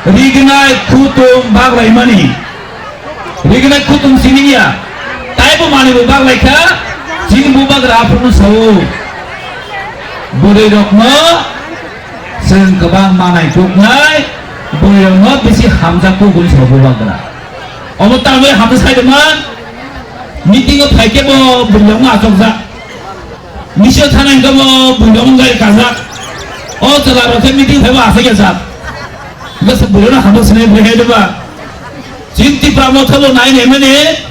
Rignai kutung baglai mani Rignai kutung sininya Taibu mani bu baglai ka Jini bu bagra apun sawo Buri rokno Seng kebang manai tuknai Buri rokno bisi hamzah ku guli sawo bu bagra Omo tawe hamzah sai deman Meeting of Haikebo Bunyong Asokza Misho Tanan Gamo Bunyong Gai Kazak Oh Telara Meeting Heva Asakazak Gasa Burana Hamas Name Hedeva Jinti Pramotalo 9 Emene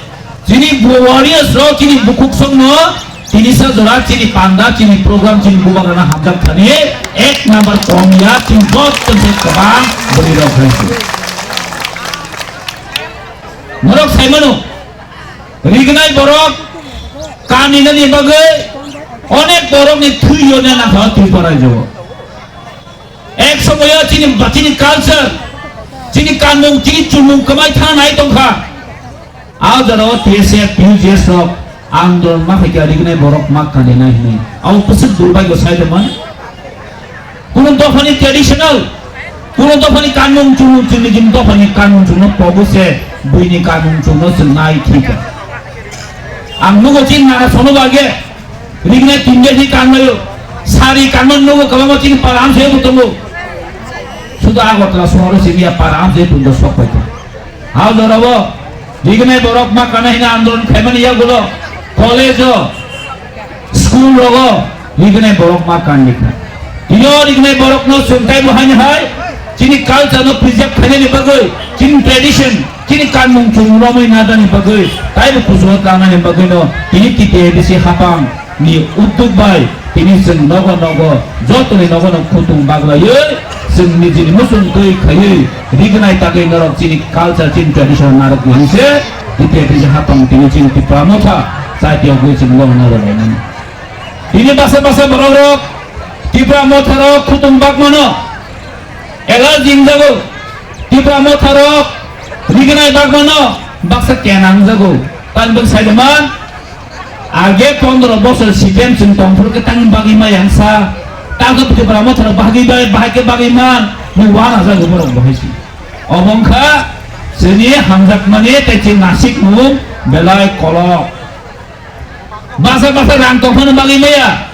Jini Warriors Rock Chini Bukuk Songno Tinisa Zora Chini Panda Chini Program Chini Bubarana Hamzak Thani Ek number Komya Chini Bot Tense Kabang Buriro Khaisi Morok Saimano Rignai borok kanina ni bagai onek borok ni thuyo na kha Tripura jo ek samoya chini culture chini kanmung chini chumung kamai tha nai tongkha aw jaro TSF PUJS rok andolon ma khaki rignai borok ma kanina hi aw pusuk durbai go sai deman kuno dofani traditional kuno dofani kanmung chumung chini jim dofani kanmung chumung pobuse buini kanmung chumung senai thika Ang nugo chin nara sono bage Rignai tinja di kanmayo Sari kanman nugo kabamo chin param se butongo Sudah agot la suara sini param se tundo sok paito Hau dorabo Rignai borok ma kana hina andolon khaimani ya gulo College ho School logo Rignai borok ma kannika Iyo Rignai borok no suntai buhanya hai Chini culture no preserve khane ni bagoi Chini tradition Chini kanmung chung romoi nada ni bagoi Taibu kusuat lana ni bagoi no Tini kite bisi hapang Ni utuk bai Tini seng nogo Joto ni nogo kutung bagla ye Seng ni jini musun tui khaye Rignai takai narok chini culture chini tradition narok yanse Kite bisi hapang tini chini tipa motha Saat yang gue chini long narok ini Tini basa borok Tipa motha rok kutung bagmano Ela jingdago Tipa motha rok Rignai bagmano Baksa kenang jago Tanbang saidaman Age 15 bosor sitem sing tongfur ke tangin bagi mayangsa Tagap ke bramo thara bagi bagi man Ni wana jago borok bahisi Omongka Sini hamzak mani tecing nasik mung Belai kolok Basa rang tongfur bagi maya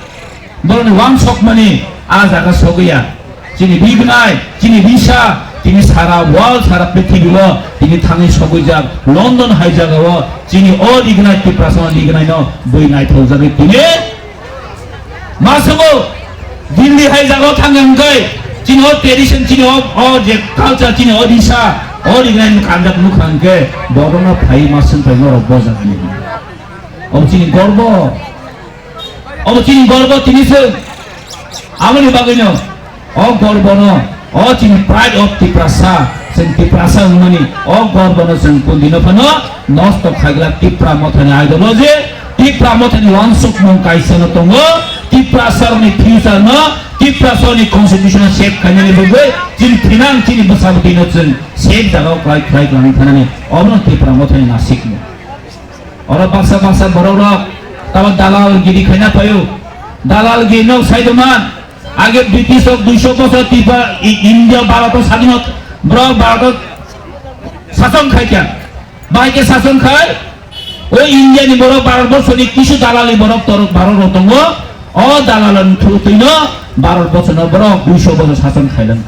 Boroni wang sok mani Azaga soguya Chini Rignai Chini Bisa Tini Sara world Sara Prithibilo Tini Tangi Sogujak London Haijagawa Chini O Rignai Tiprasana Rignai no Bui Nai Thojagi Tini Masango Dili Haijagawa Tangangai Chini O tradition Chini O je culture Chini O Disa O Rignai Kanjak Nukhange Borona Phai Masan Phai Noro Bojagani O Chini Gorbo O Chini Gorbo Tini Se Amani Bagino O Gorbo no Oh chini pride of Tiprasa Seng Tiprasa umani Oh gorbono seng kundino pano Nosto khagla Tipra mothani ideology Tipra mothani wansuk mong kaisano tongo Tiprasa ni future no Tiprasa ni constitutional shape kanyani bagay Chini pinang chini basabuti no chen Shape jagaw klay lani thanani Obno Tipra mothani nasik mo Ora baksa borok Tawa dalal giri khayna payo Dalal giri no saiduman আগে British 200 বছর তিবা India Bharat স্বাধীনত Brock Bharat শাসন খাইতা বাইকে শাসন খায় ওই India নি বড় ভারতবর্ষ নি কিছু দালালি বড় তরক ভারত রতঙ্গ ও দালালন থুতিন 12 বছর বড় 200 বছর শাসন খাইলেন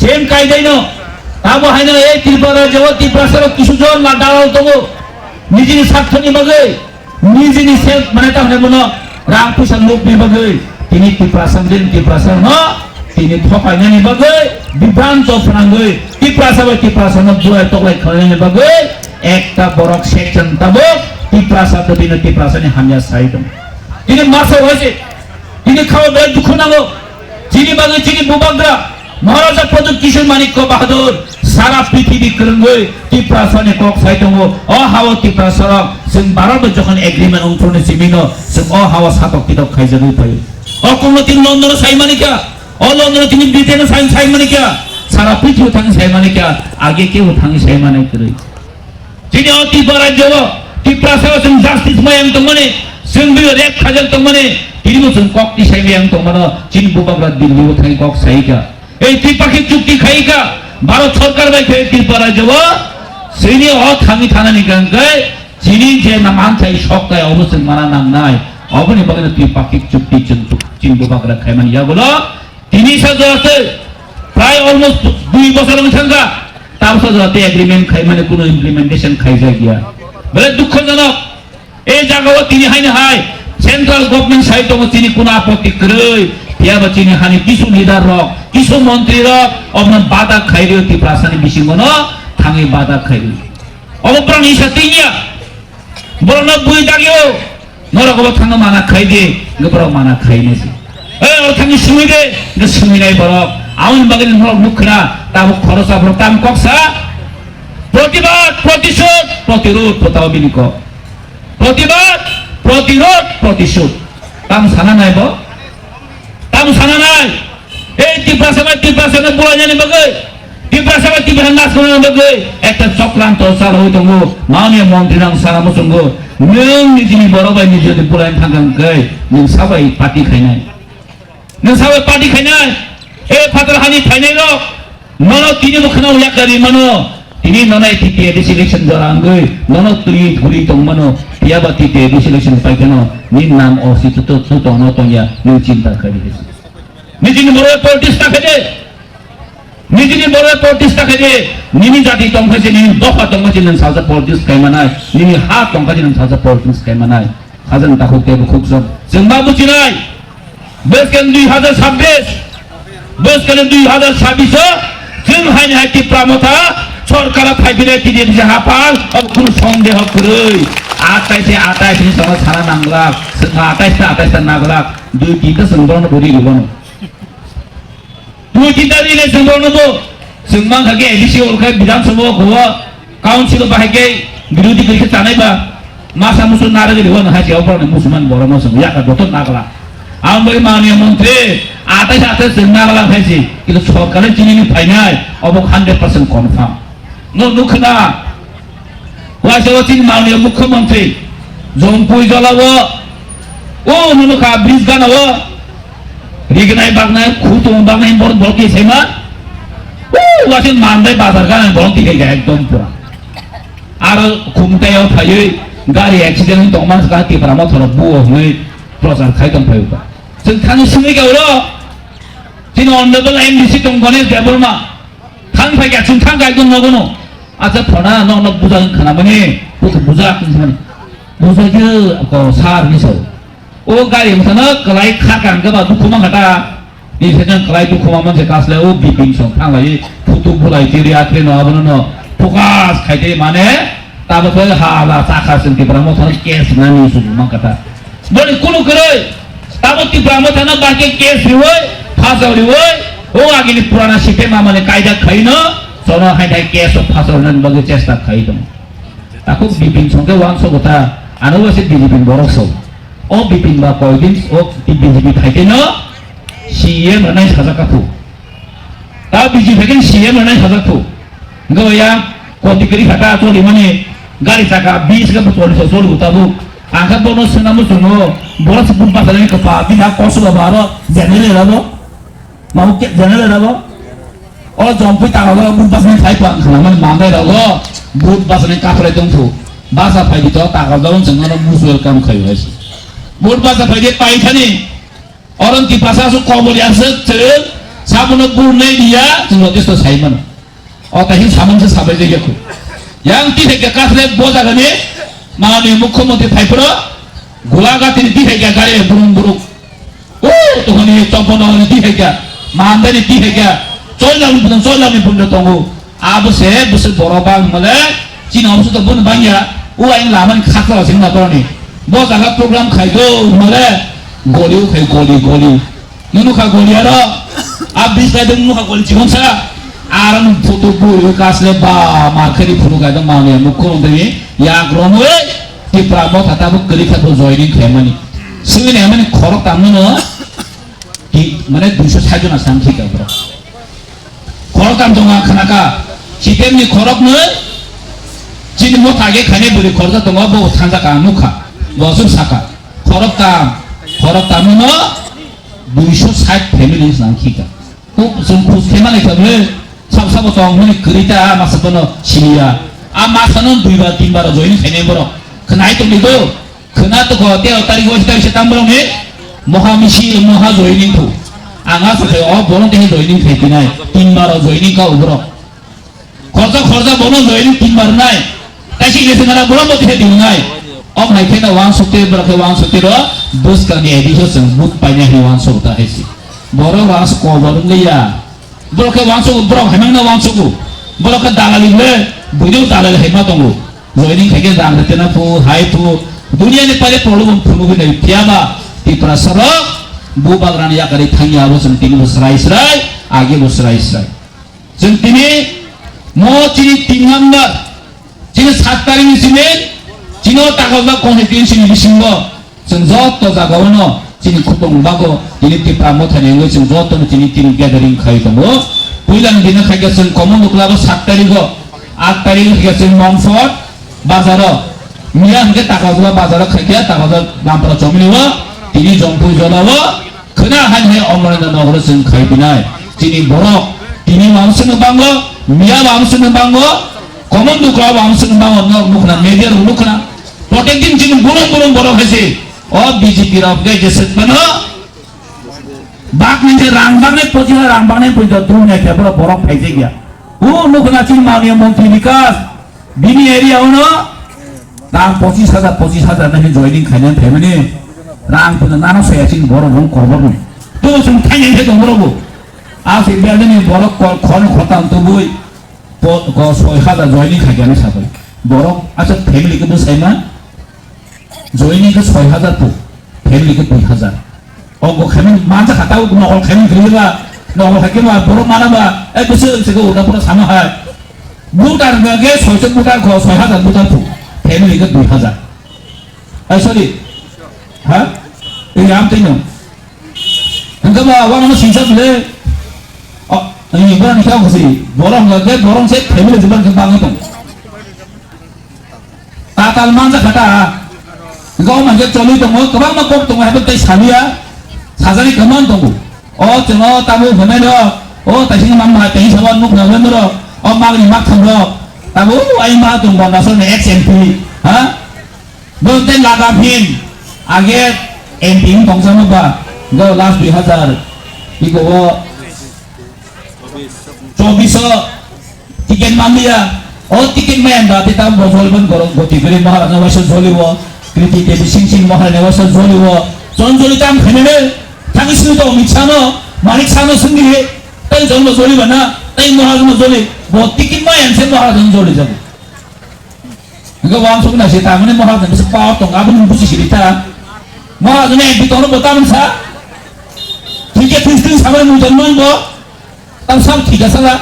সেম কায়দাই ন তাবো হাইনা এই ত্রিপুরা জগৎ ত্রিপুরাসর কিছু জন না দালাল তঙ্গ নিজের স্বার্থ নি বগে নিজের সেলফ মানে তাহলে মনো রাম পুষান লোক নি বগে Tini Tiprasa no Tini thokai ni bagai Bibranto frangai Tiprasa no dua tokai khalani bagai Ekta borok section tabok Tiprasa to dina Tiprasa ni hamya saidam Tini masa hoise Tini khawa bela dukho nango Tini bagai Tini bubagra Maharaja Pradip Kishore Manikya Bahadur Sara Prithibi Kerengoi Tiprasa ni kok saidam O hawa Tiprasa Sing Bharat jokhon agreement umprone simino Sing o hawa satok kitok khaijani payo কোনো তিন লন্ডনে সাই মানে क्या और London তিনি ব্রিটেনে সাই মানে क्या সারা পৃথিবী থাকি সাই মানে क्या আগে কেউ থাকি সাই মানে করে তিনি অতি বরাজ্য টিপ্রাসা সং জাস্টিস মায়াং তো মানে সংবি রেক খাজল তো মানে তিনি মসন ককটি সাই মায়াং তো মানে চিন বুবাগরা দিল্লি থাকি কক সাইকা এই ত্রিপাক্ষিক চুক্তি খাইকা ভারত সরকার বাই খেয়ে ত্রিপুরা যাব সেইনি থামি থানানি গাঙ্গায় যিনি যে মানথাই সপ্তাহে অবশ্যই মানা নাম নাই অবনি বাগানে ত্রিপাক্ষিক চুক্তি চিনবো বাগরা খাইমান ইয়াগুলো তিনি সাজা আছে প্রায় অলমোস্ট 2 বছর থাকা তার সাথে এগ্রিমেন্ট খাই মানে কোনো ইমপ্লিমেন্টেশন খাই যায় গিয়া বলে দুঃখজনক এই জায়গাও তিনি হাইনে হাই সেন্ট্রাল গভর্নমেন্ট সাইড তিনি কোনো আপত্তি করে ইয়াবা তিনি হানি কিছু লিডার রক কিছু মন্ত্রী রক অবন বাধা খাইরে ত্রিপ্রাসানি বিশিঙ্গন থাঙে বাধা খাইরে অবপ্রাণ ইসাতিয়া বলনা বুই দাগিও নরকব থাঙ মানা খাই দে গবর মানা খাইনেছে এ ও থাঙি সুমি দে সুমি নাই বরক আউন বাগের নরক মুখরা তাব খরচা বরক তাম কক্সা প্রতিবাদ প্রতিশোধ প্রতিরোধ প্রতাবিনিক প্রতিবাদ প্রতিরোধ প্রতিশোধ তাম সানা নাই ব তাম সানা নাই এই ত্রিপ্রাসানে বলা জানি বাগে ত্রিপ্রাসানে ত্রিপ্রাসান নাচ করে বাগে একটা চক্রান্ত চাল হইতো মাননীয় মন্ত্রী নাম সারা মসঙ্গ নों নিজনি বড় ভাই নিজে যদি বলাইন থাকান গায় নों সবাই পার্টি খাইনাই নों সবাই পার্টি খাইনাই এই ফাতরহানি ফাইনাই র ননো তিনি মুখনা ইয়াকারি মানো তিনি ননাই তিতে ডিসিলেকশন জরাঙ্গই ননো তুই ঘুরি তংমানো ইয়াবা তিতে ডিসিলেকশন পাইকানো নিন নাম অসিত তো তো নতয়া নিউ চিন্তা করি নিজনি বড় পলিটিক্স থাকে নিজনি বড় পলিটিক্স থাকে নিনি জাতি তংখাছে নিনি দফা তংখাছে নন সাজা পলিটিক্স কাইমানাই নিনি হা তংখাছে নন সাজা পলিটিক্স কাইমানাই হাজান তাখতে খুব সব जोंबा বুঝিনাই বেসকেন 2026 বেসকেন 2026 जों हाइन हाइति प्रामथा सरकार फाइबिरे तिदि हापाल अब कुन सन्देह करै 28 नि समा सारा नांगला 28 नागला दुई तिनटा संबरन बोरि गबन दुई तिनटा दिले संबरनबो जोंमा खागे एडिसि ओलखाय विधानसभा गवा काउन्सिल बाहायगे विरोधी गैखे जानायबा मासा मुसु नारगे दिवन हासि अबरन मुसलमान बरम सम याका दत नागला आमबे माननीय मंत्री 28 जों नागला खायसि किन्तु सरकारे जिनि फाइनाय अब 100% कन्फार्म नुखना वासवतीन माननीय मुख्यमंत्री जंपुई जलावो ओ नुखा ब्रिज गानावो रिगनाय बागनाय खुतुम बागनाय बर बलकी सेमा ओ वासिन मानदाय बाजार गानाय बलकी गाय एकदम पुरा आरो खुमतायाव थायै गारि एक्सिडेन्ट दंमान गाति प्रामा थर बुओ हनै प्रचार खायदम फायबा जों थानो सुनै गावरो दिन अनलेबल एमडीसी दं गणेश देवबर्मा थां फायगा जों थां गायदों नगनो आजा फना न बुजा खानामाने बुजा खानामाने बुजायो को सार निसौ ओ गारि मथाना कलाय खाकान गबा दुखुमा घटा निसेन कलाय दुखुमा मनसे कासले ओ बिपिन सं थांलाय फुटु बुलाय जिरि आत्रे न आबनो न फोकास खायदे माने ताबो हाला साखा सन्ति ब्रह्म थाना केस नानि सुमा कथा बोले कुनु करे ताबो ति ब्रह्म थाना बाके केस होय फासावरि होय ओ आगिनि पुराना सिटे मामाले कायदा खैन सोना हाइथाय केस फासावरन बगे चेष्टा खाइदों ताकु बिपिन संगे वांसो गथा आनोवासे बिपिन बरसौ ओ बिपिन बा कयदिन ओ बिजेपि खाइते न सीएम रनाय साजाकाथु ता बिजेपि फेकेन सीएम रनाय साजाथु गया कोटिकरि फाटा चलि माने गारि चाका 20 का 40 चलि उताबु आखा बोनो सनामु सुनो बरस बुम्पा सले कपा बिना कसुला बारो जेनेले राबो माउके जेनेले राबो ओ जम्पै तागाव बुम्पासनि फाइपां खालामनानै मांगाय रागो बुट बासनि काफरे दंथु बासा फाइदि त तागाव दं जोंना मुसुल काम खायबासि बुट बासा फाइदि पाइथानि अरन्ति भाषासु कबलियासो जों साबुन बुरनै दिया जों त्यस्तो साइमन अ ताहि सामनसो साबै जायगाखौ yang tidak kasle boza gani माननीय मुख्यमंत्री फाइफरो गोलागातिनि दिहेगा गारि बुरुं ओ तोहनि चम्पननि दिहेगा मानदानि दिहेगा चयलानि बुंनो दंगो आबसे बुसे बरबा मले चिनावसो त बुन बांया ओ आइन लामान खाखला सिंना करनि बोजागा प्रोग्राम खाइदो मले गलिउ खाइ गलि नुनुखा गलियारो आ बिस्लाइदों नुखा गलि जिगनसा आराम फोटो बुरु कासले बा मार्केटि फुरु गायदों माने मुख्यमंत्री या ग्रमवे ति प्रामो थाताबो गरिखाबो जयनिं खायमानि सिंगने माने खरक तामनो कि माने 260 जना सामथि गाब्र खरक ताम दंगा खानाका सिटेमनि खरकनो जिनि मथागे खाने बुरि खरजा दंगा बो थांजा का नुखा बसु साका खरक तामनो 260 फेमिलि सामथिका 좀 부스테만에 ገብ을 삽사보 정문이 그리다 마사보노 시리야 아 마사는 두이바 딘바로 조인 세네보로 그 나이 동리도 그나또 거 때어 따리고 시다리시 땅보로니 모하미시 모하 조이닝 투 앙아서 보는 데에 조이닝 되기나이 딘바로 조이닝 가 오브로 거저 보는 조이닝 딘바로 나이 다시 이래서 나라 뭐라 못해 되나이 하이 테나 왕속대 그렇게 왕속대로 버스까지 에디셔스 못 빠냐 왕속다 했지 뭐라 왕속 거버는 거야 뭐라까 왕속 뭐라 해명나 왕속고 뭐라까 다갈리래 무료 다갈 해마동고 조이닝 되게 당할 때나 부 하이프 दुनियानि पहले प्रॉब्लम फुनुगु नै पियामा तिप्रा सरक बुबाग्रानि याकारि थांगियाबो जों तिनि बोसराय आगे बोसराय जों तिनि मो चिनि 3 नम्बर चिनि 7 तारिखनि सिमे चिनो तागाबा कन्स्टिट्युएन्सिनि बिसिंबो जों जत जागावनो चिनि खुदुं बागो तिनि तिप्रा मोथानेंगो जों जतनो चिनि तिनि ग्यादारिं खायदोंबो पहिलान दिना खायगा जों कमन दुक्लाबो 7 तारिखो 8 तारिख खायगा जों ममफट बाजाराव मिया हमके ताकाजुवा बाजाराव खायगा ताकाजुवा नामफोरा जमिनिवा तिनि जंफु जलावो खोना हानहे अमरना नगरो जों खायबिनाय तिनि बरक तिनि मामसनो बांगो मिया मामसनो बांगो कमन दुक्ला मामसनो बांगो न मुखना media रुखना प्रटेक्टिंग Chini बुलुं Barak हायसे a BJP रावगे जेसेबनो बागनि रांबांने पजिहा रांबांने पजिहा दुने केबरा बरक फायजे गया ओ मुखना चिनि मानिया मंत्री विकास बिनि एरियावनो रां 25,000 नहीं जॉइनिंग खाने फैमिली रां पुन नाना सोयाचिन बरबो करबो तो जों थायनाय दं बरबो आ से बेदनि बरक खन खतान तो बुइ ग 6,000 जॉइनिंग खायगाने साबै बरक आसा फैमिली के बसायमा जॉइनिंग के 6,000 पु फैमिली के 2,000 अगो खाने मानजा खाताव नगल खाने गलिबा नगल खाकेमा बरक मानाबा ए गोसो सेको उदापुरा सानो हाय बुटार गगे 600 बुटार ख 6,000 बुटार पु फैमिली के 2,000 सॉरी हाँ ये आम तीनों इनका बाबा Wangno सिंचाबले ini bukan kau kasi borong se family juban ke bang itu takal manja kata kau manja coli tu mo kau mak kau tu mo hebet tai salia sajari kaman tu oh cino tamu benar lo oh tadi mama tai sawan muk nawan lo oh magni mak thanglo tamu ai ma tu bon nasol ne XMP ha bonten lagapin आगे ending function बा गो last 2000 eco वो 24 ticket मांगिया और ticket में अंदर तिता बोझोलबन करो गोती करे महाराज नवास जोली वो कृति के सिंह महाराज नवास जोली वो जोन जोली ताम खनेले थांगी सुतो मिछानो मालिक सानो संगी तै जोन जोली बना तै महाराज न जोली वो टिकट में अंसे महाराज जोली जब इको वाम सुना से तामने महाराज ने पाव तो गाबन बुसी सिरिता महाराज ने बितोनो बतावन सा ठीक है फिर सामने मुजलमान को तब सब ठीक है सला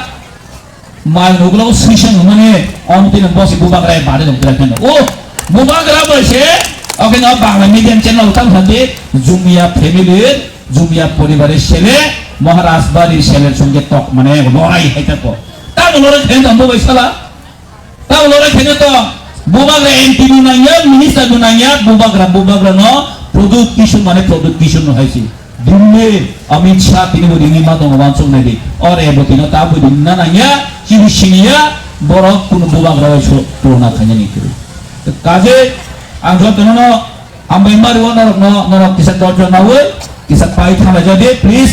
माल नोगलो सिशन मने ऑनती ने बॉस बुबागराय बारे न रखने ओ बुबागरा बसे ओके ना बांग्ला मीडियम चैनल तम हदे जुमिया फैमिली जुमिया परिवारेर ছেলে महाराज बाড়ির ছেলের সঙ্গে টক মানে লড়াই হইতা তো তাও লড়াই খেন তো বই সালা তাও লড়াই খেন তো বুবাগরা এমপি নুনাইয়া মিনিস্টার নুনাইয়া বুবাগরা ন প্রদুত কিশোর মানে প্রদুত কিশোর হইছে दिल्ली अमित शाह तीन बोरिंगी मा दङ वानसं नायदि अरे बतिनो ता बोरिंना नाया सिबिसिनिया बरक कुन बुबाग्रा सो पुरना खायनि किरु काजे आं जतनो आं बेमारि व नरक किसा दर्जन नावै किसा पाइ थामा जदि प्लीज